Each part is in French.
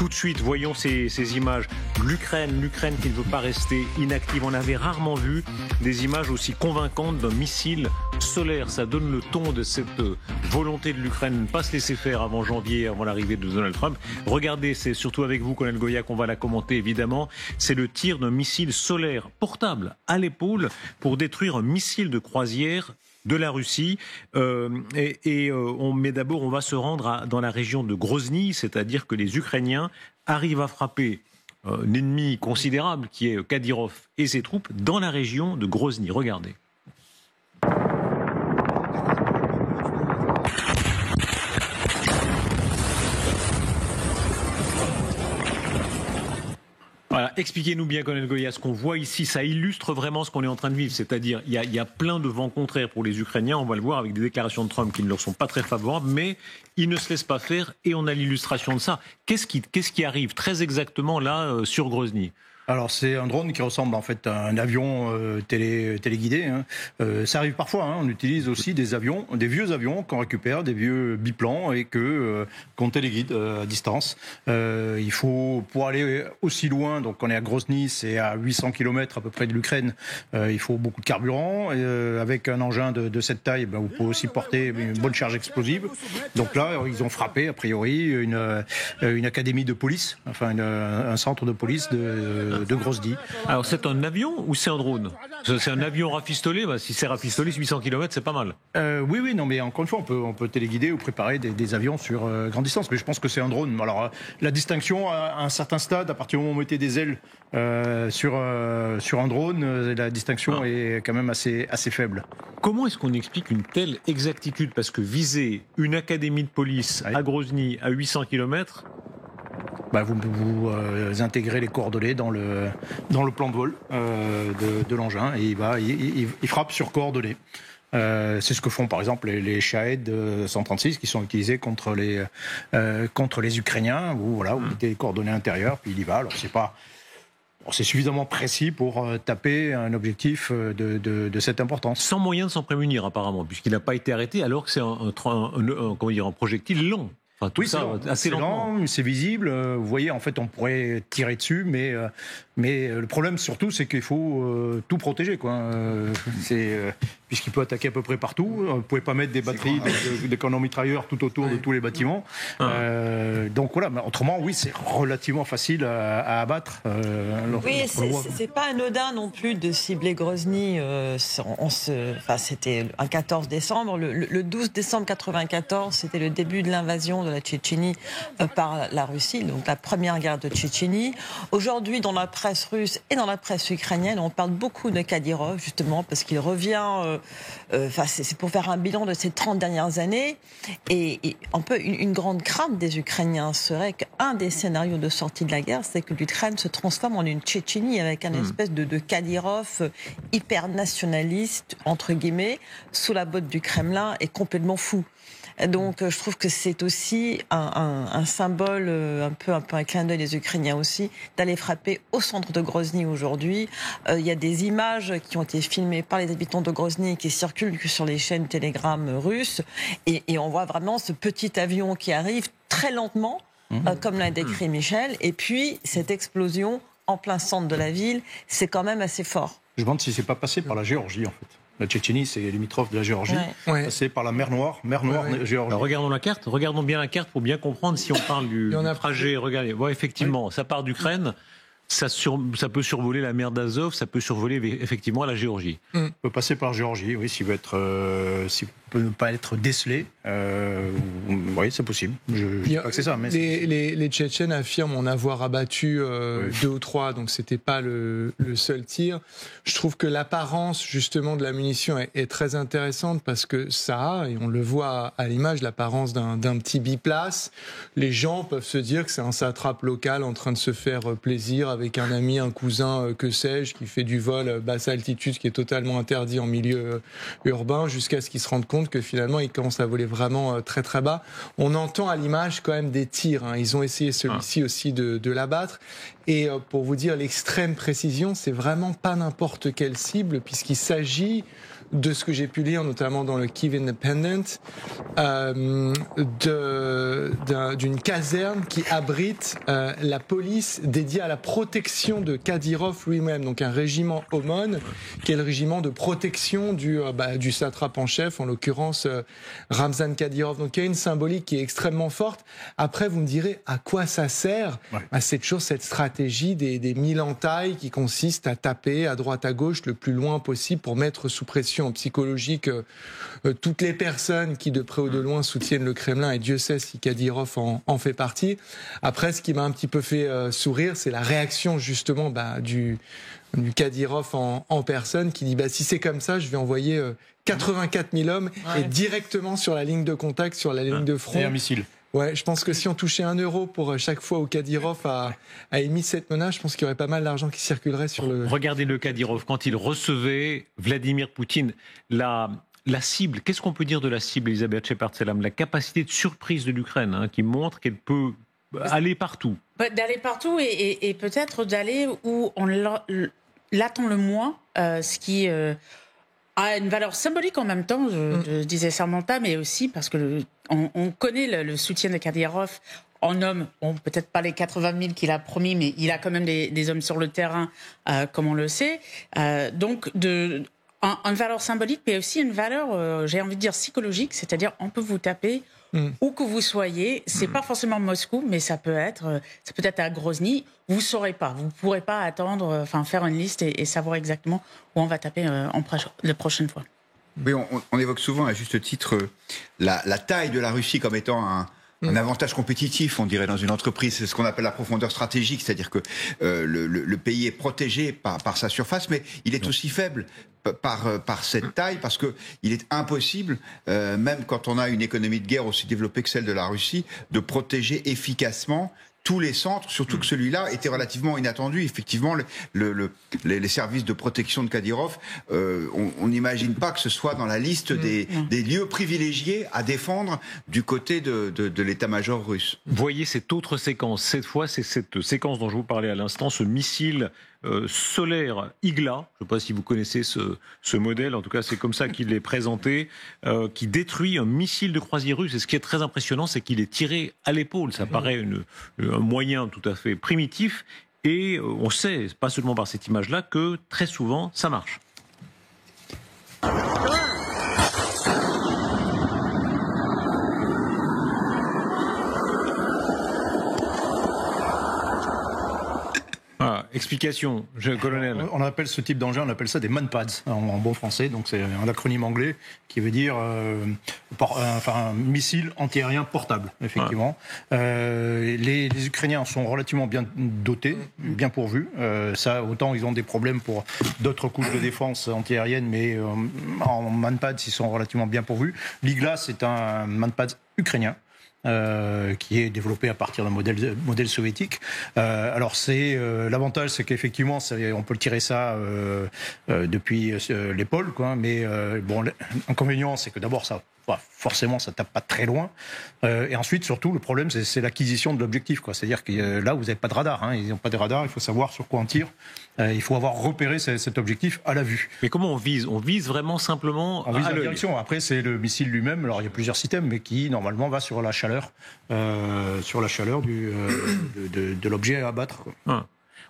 Tout de suite, voyons ces images. L'Ukraine qui ne veut pas rester inactive. On avait rarement vu des images aussi convaincantes d'un missile solaire. Ça donne le ton de cette volonté de l'Ukraine de ne pas se laisser faire avant janvier, avant l'arrivée de Donald Trump. Regardez, c'est surtout avec vous, Colonel Goya, qu'on va la commenter évidemment. C'est le tir d'un missile solaire portable à l'épaule pour détruire un missile de croisière de la Russie. Mais d'abord, on va se rendre dans la région de Grozny, c'est-à-dire que les Ukrainiens arrivent à frapper un ennemi considérable qui est Kadyrov et ses troupes dans la région de Grozny. Regardez. Voilà, expliquez-nous bien, Colonel Goya, ce qu'on voit ici, ça illustre vraiment ce qu'on est en train de vivre, c'est-à-dire il y a plein de vents contraires pour les Ukrainiens, on va le voir avec des déclarations de Trump qui ne leur sont pas très favorables, mais ils ne se laissent pas faire et on a l'illustration de ça. Qu'est-ce qui arrive très exactement là sur Grozny ? Alors c'est un drone qui ressemble en fait à un avion téléguidé. Ça arrive parfois. On utilise aussi des vieux avions qu'on récupère, des vieux biplans et qu'on téléguide à distance. Il faut pour aller aussi loin. Donc on est à Grozny, c'est à 800 km à peu près de l'Ukraine. Il faut beaucoup de carburant. Avec un engin de cette taille, vous pouvez aussi porter une bonne charge explosive. Donc là, ils ont frappé a priori une académie de police, enfin un centre de police de Grozny. Alors c'est un avion ou c'est un drone ? C'est un avion rafistolé, si c'est rafistolé, 800 km, c'est pas mal. Oui, non, mais encore une fois, on peut téléguider ou préparer des avions sur grande distance, mais je pense que c'est un drone. Alors la distinction à un certain stade, à partir du moment où on mettait des ailes sur un drone, la distinction est quand même assez faible. Comment est-ce qu'on explique une telle exactitude ? Parce que viser une académie de police à Grozny à 800 km... Vous intégrez les coordonnées dans le plan de vol de l'engin et il frappe sur coordonnées. C'est ce que font par exemple les Shahed 136 qui sont utilisés contre les Ukrainiens où vous mettez les coordonnées intérieures puis il y va. Alors c'est suffisamment précis pour taper un objectif de cette importance. Sans moyen de s'en prémunir apparemment puisqu'il n'a pas été arrêté alors que c'est un projectile long. Enfin, tout ça, assez lent, c'est visible. Vous voyez, en fait, on pourrait tirer dessus, mais le problème surtout, c'est qu'il faut tout protéger, puisqu'il peut attaquer à peu près partout. Vous ne pouvez pas mettre des batteries, des canons mitrailleurs tout autour de tous les bâtiments. Donc voilà, mais autrement, oui, c'est relativement facile à abattre. C'est pas anodin non plus de cibler Grozny. C'était un 14 décembre. Le 12 décembre 1994, c'était le début de l'invasion de la Tchétchénie par la Russie, donc la première guerre de Tchétchénie. Aujourd'hui, dans la presse russe et dans la presse ukrainienne, on parle beaucoup de Kadyrov, justement, parce qu'il revient, c'est pour faire un bilan de ces 30 dernières années, et un peu une grande crainte des Ukrainiens serait qu'un des scénarios de sortie de la guerre, c'est que l'Ukraine se transforme en une Tchétchénie avec un espèce de Kadyrov hyper nationaliste, entre guillemets, sous la botte du Kremlin, et complètement fou. Donc je trouve que c'est aussi un symbole, un peu un clin d'œil des Ukrainiens aussi, d'aller frapper au centre de Grozny aujourd'hui. Il y a des images qui ont été filmées par les habitants de Grozny qui circulent sur les chaînes Telegram russes, et on voit vraiment ce petit avion qui arrive très lentement, comme l'a décrit Michel, et puis cette explosion en plein centre de la ville, c'est quand même assez fort. Je me demande si c'est pas passé par la Géorgie en fait. La Tchétchénie, c'est limitrophe de la Géorgie. C'est par la mer Noire, Géorgie. Alors, regardons bien la carte pour bien comprendre si on parle du trajet. Regardez, effectivement, ça part d'Ukraine, ça peut survoler la mer d'Azov, ça peut survoler effectivement la Géorgie. On peut passer par la Géorgie, oui, s'il peut ne pas être décelé. Oui, c'est possible. Je crois que c'est ça. Mais les Tchétchènes affirment en avoir abattu 2 ou 3, donc c'était pas le seul tir. Je trouve que l'apparence justement de la munition est très intéressante parce que ça a, et on le voit à l'image, l'apparence d'un petit biplace. Les gens peuvent se dire que c'est un satrape local en train de se faire plaisir avec un ami, un cousin, que sais-je, qui fait du vol basse altitude, qui est totalement interdit en milieu urbain, jusqu'à ce qu'ils se rendent compte que finalement ils commencent à voler vraiment très très bas. On entend à l'image quand même des tirs. Ils ont essayé celui-ci aussi de l'abattre. Et pour vous dire l'extrême précision, c'est vraiment pas n'importe quelle cible, puisqu'il s'agit de ce que j'ai pu lire, notamment dans le Kyiv Independent, d'une caserne qui abrite la police dédiée à la protection de Kadyrov lui-même, donc un régiment OMON, qui est le régiment de protection du satrape en chef, en l'occurrence Ramzan Kadyrov. Donc il y a une symbolique qui est extrêmement forte. Après, vous me direz, à quoi ça sert ? C'est toujours cette stratégie des mille entailles qui consiste à taper à droite à gauche le plus loin possible pour mettre sous pression psychologique toutes les personnes qui de près ou de loin soutiennent le Kremlin, et Dieu sait si Kadyrov en fait partie. Après, ce qui m'a un petit peu fait sourire, c'est la réaction justement du Kadyrov en personne, qui dit si c'est comme ça, je vais envoyer 84 000 hommes et directement sur la ligne de contact, sur la ligne de front. Et un missile. Ouais, je pense que si on touchait 1 euro pour chaque fois où Kadyrov a émis cette menace, je pense qu'il y aurait pas mal d'argent qui circulerait sur le... Regardez le Kadyrov, quand il recevait Vladimir Poutine, la cible, qu'est-ce qu'on peut dire de la cible, Elisabeth Shepard-Selam ? La capacité de surprise de l'Ukraine, qui montre qu'elle peut aller partout. D'aller partout et peut-être d'aller où on l'attend le moins, ce qui... a une valeur symbolique en même temps, je disais Samantha, mais aussi parce que on connaît le soutien de Kadyrov en hommes, peut-être pas les 80 000 qu'il a promis, mais il a quand même des hommes sur le terrain, comme on le sait. Donc, une valeur symbolique, mais aussi une valeur, j'ai envie de dire, psychologique, c'est-à-dire on peut vous taper où que vous soyez. C'est pas forcément Moscou, mais ça peut être à Grozny. Vous saurez pas, vous pourrez pas attendre, faire une liste et savoir exactement où on va taper la prochaine fois. Oui, on évoque souvent à juste titre la taille de la Russie comme étant un avantage compétitif, on dirait, dans une entreprise. C'est ce qu'on appelle la profondeur stratégique, c'est-à-dire que le pays est protégé par sa surface, mais il est aussi faible par cette taille, parce que il est impossible, même quand on a une économie de guerre aussi développée que celle de la Russie, de protéger efficacement tous les centres, surtout que celui-là était relativement inattendu. Effectivement, les services de protection de Kadyrov, on n'imagine pas que ce soit dans la liste des lieux privilégiés à défendre du côté de l'état-major russe. Voyez cette autre séquence. Cette fois, c'est cette séquence dont je vous parlais à l'instant, ce missile solaire Igla, je ne sais pas si vous connaissez ce modèle, en tout cas c'est comme ça qu'il est présenté, qui détruit un missile de croisière russe. Et ce qui est très impressionnant, c'est qu'il est tiré à l'épaule. Ça paraît un moyen tout à fait primitif, et on sait, pas seulement par cette image-là, que très souvent ça marche. Explication, colonel. On appelle ce type d'engin, on appelle ça des manpads en bon français, donc c'est un acronyme anglais qui veut dire un missile antiaérien portable, effectivement. Les Ukrainiens sont relativement bien dotés, bien pourvus. Ça, autant ils ont des problèmes pour d'autres couches de défense antiaérienne, mais en manpads, ils sont relativement bien pourvus. L'Igla, c'est un manpad ukrainien. Qui est développé à partir d'un modèle soviétique. Alors l'avantage, c'est qu'effectivement, on peut tirer ça depuis l'épaule, quoi. Mais l'inconvénient, c'est que d'abord forcément, ça tape pas très loin. Et ensuite, surtout, le problème, c'est l'acquisition de l'objectif, quoi. C'est-à-dire que là, vous n'avez pas de radar. Ils n'ont pas de radar. Il faut savoir sur quoi on tire. Il faut avoir repéré cet objectif à la vue. Mais comment on vise ? On vise vraiment simplement à la direction. Après, c'est le missile lui-même. Alors, il y a plusieurs systèmes, mais qui normalement va sur la chaleur, de l'objet à abattre, quoi.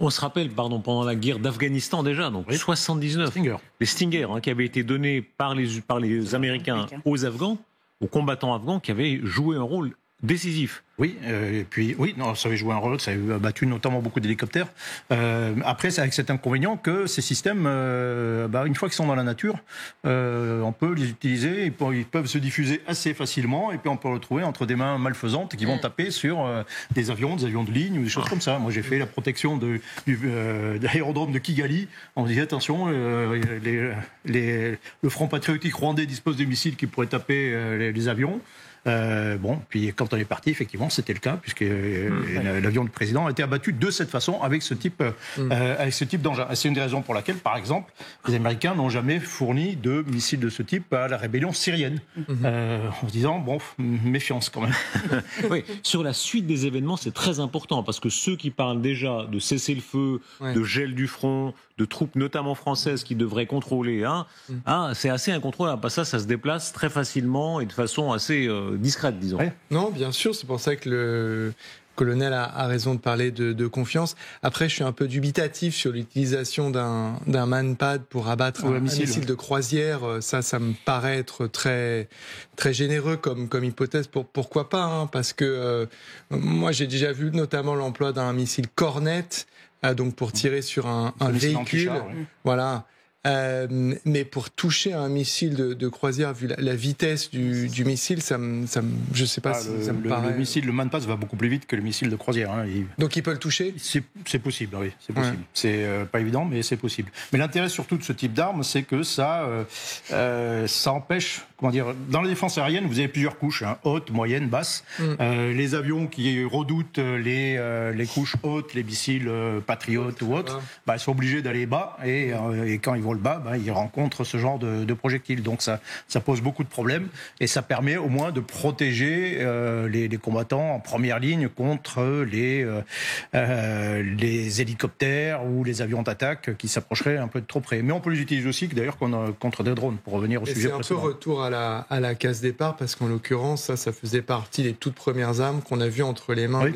On se rappelle, pendant la guerre d'Afghanistan déjà, donc 79, les Stinger, qui avaient été donnés par les Américains aux Afghans, aux combattants afghans, qui avaient joué un rôle décisif. Oui, et puis ça avait joué un rôle, ça avait abattu notamment beaucoup d'hélicoptères. Après, c'est avec cet inconvénient que ces systèmes, une fois qu'ils sont dans la nature, on peut les utiliser, ils peuvent se diffuser assez facilement, et puis on peut le retrouver entre des mains malfaisantes qui vont taper sur des avions de ligne ou des choses comme ça. Moi, j'ai fait la protection de l'aérodrome de Kigali. On me disait attention, le Front patriotique rwandais dispose de missiles qui pourraient taper les avions. Puis quand on est parti, effectivement, c'était le cas, puisque l'avion du président a été abattu de cette façon, avec ce type d'engin. Et c'est une des raisons pour laquelle, par exemple, les Américains n'ont jamais fourni de missiles de ce type à la rébellion syrienne, en se disant, méfiance quand même. Oui, sur la suite des événements, c'est très important, parce que ceux qui parlent déjà de cessez-le-feu, de gel du front, de troupes notamment françaises qui devraient contrôler, c'est assez incontrôlable. Parce que ça se déplace très facilement et de façon assez discrète, disons. Ouais. Non, bien sûr, c'est pour ça que le colonel a raison de parler de confiance. Après, je suis un peu dubitatif sur l'utilisation d'un manpad pour abattre un missile de croisière. Ça me paraît être très, très généreux comme hypothèse. Pourquoi pas, parce que moi, j'ai déjà vu notamment l'emploi d'un missile Cornet, donc pour tirer sur un véhicule. Voilà. Mais pour toucher un missile de croisière, vu la vitesse du missile, je sais pas si ça me paraît... Le manpad va beaucoup plus vite que le missile de croisière. Donc il peut le toucher ? C'est possible, oui. C'est possible. Ouais. C'est pas évident, mais c'est possible. Mais l'intérêt surtout de ce type d'arme, c'est que ça empêche... dans la défense aérienne, vous avez plusieurs couches, haute, moyenne, basse. Les avions qui redoutent les couches hautes, les missiles patriotes ou autres, ils sont obligés d'aller bas, et quand ils vont le bas, ils rencontrent ce genre de projectiles. Donc ça pose beaucoup de problèmes, et ça permet au moins de protéger les combattants en première ligne contre les hélicoptères ou les avions d'attaque qui s'approcheraient un peu de trop près. Mais on peut les utiliser aussi, d'ailleurs, contre des drones, pour revenir au sujet précédent. C'est un peu retour à la case départ, parce qu'en l'occurrence, ça faisait partie des toutes premières armes qu'on a vues entre les mains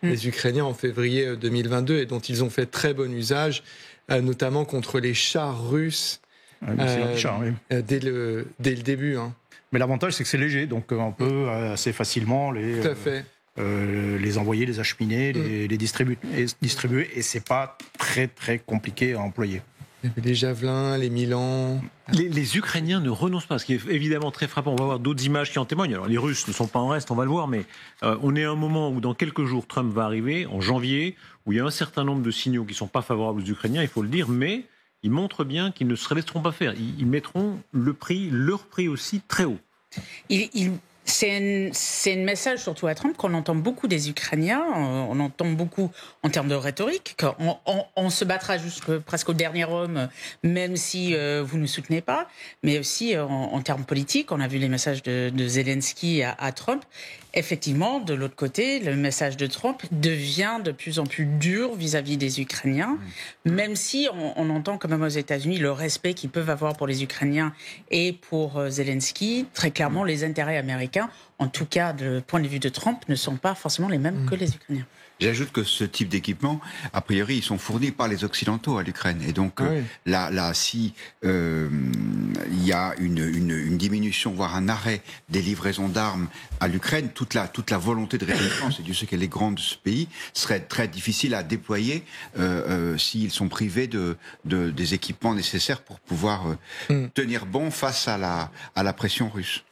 des Ukrainiens en février 2022, et dont ils ont fait très bon usage, notamment contre les chars russes dès le début. Mais l'avantage, c'est que c'est léger, donc on peut assez facilement les envoyer, les acheminer, les distribuer, et c'est pas très très compliqué à employer. Les javelins, les Milan... Les Ukrainiens ne renoncent pas, ce qui est évidemment très frappant. On va voir d'autres images qui en témoignent. Alors les Russes ne sont pas en reste, on va le voir, mais on est à un moment où dans quelques jours, Trump va arriver, en janvier, où il y a un certain nombre de signaux qui ne sont pas favorables aux Ukrainiens, il faut le dire, mais ils montrent bien qu'ils ne se laisseront pas faire. Ils mettront leur prix aussi très haut. C'est un message surtout à Trump qu'on entend beaucoup des Ukrainiens, on entend beaucoup en termes de rhétorique, qu'on se battra presque au dernier homme, même si vous ne nous soutenez pas, mais aussi en termes politiques. On a vu les messages de Zelensky à Trump. Effectivement, de l'autre côté, le message de Trump devient de plus en plus dur vis-à-vis des Ukrainiens, même si on entend quand même aux États-Unis le respect qu'ils peuvent avoir pour les Ukrainiens et pour Zelensky. Très clairement, les intérêts américains, en tout cas du point de vue de Trump, ne sont pas forcément les mêmes que les Ukrainiens. J'ajoute que ce type d'équipement, a priori, ils sont fournis par les Occidentaux à l'Ukraine. Et donc, là, si il y a une diminution, voire un arrêt des livraisons d'armes à l'Ukraine, toute la volonté de résistance, et Dieu sait qu'elle est grande de ce pays, serait très difficile à déployer s'ils sont privés des équipements nécessaires pour pouvoir tenir bon face à la pression russe.